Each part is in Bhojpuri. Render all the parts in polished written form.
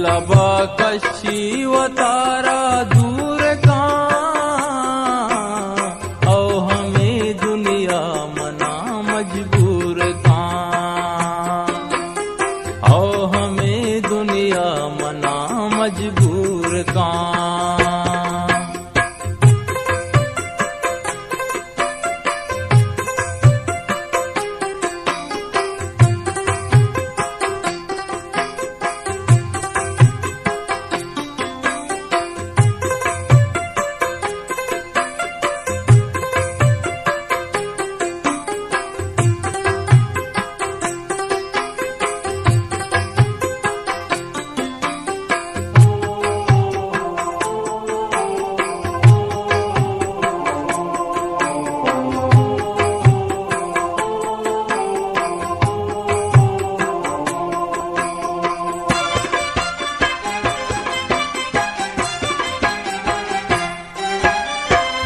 मतलब कशी व तारा दूर का औ हमें दुनिया मना मजबूर का औ हमें दुनिया मना मजबूर का।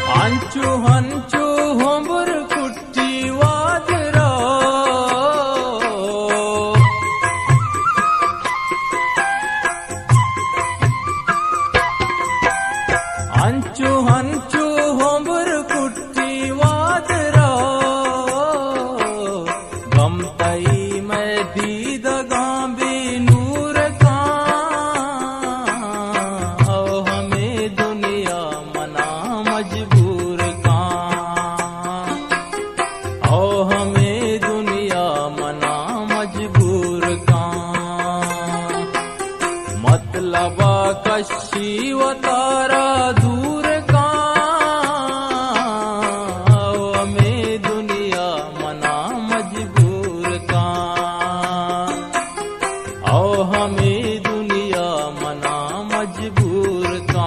हंचू हंचू होंबर कुट्टी वादरा हंचू हंचू होंबर कुट्टी वादरा गमतई मैं दीद गांबी नूर का औ हमें दुनिया मना मजबूर का औ हमें दुनिया मना मजबूर का। मतलब कशी व तारा दूर का औ हमें दुनिया मना मजबूर का औ हमें दुनिया मना मजबूर का।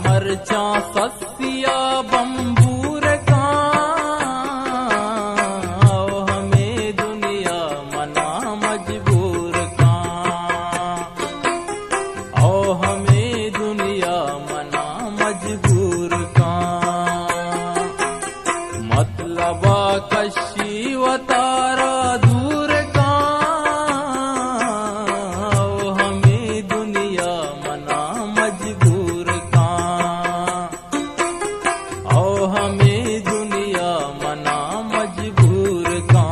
मरचा सस्या बंबूर का औ हमें दुनिया मना मजबूर का औ हमें दुनिया मना मजबूर का। मतलब कशी व तारा दूर का औ हमें दुनिया मना मजबूर का औ हमें दुनिया मना मजबूर का।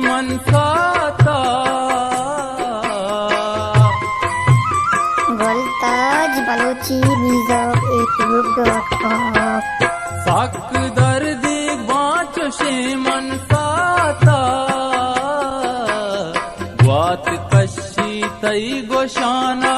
मनसाता वोल्ताज बलोची साक दर्दी बाँच से मनसाता ग्वात कशी तई गोशाना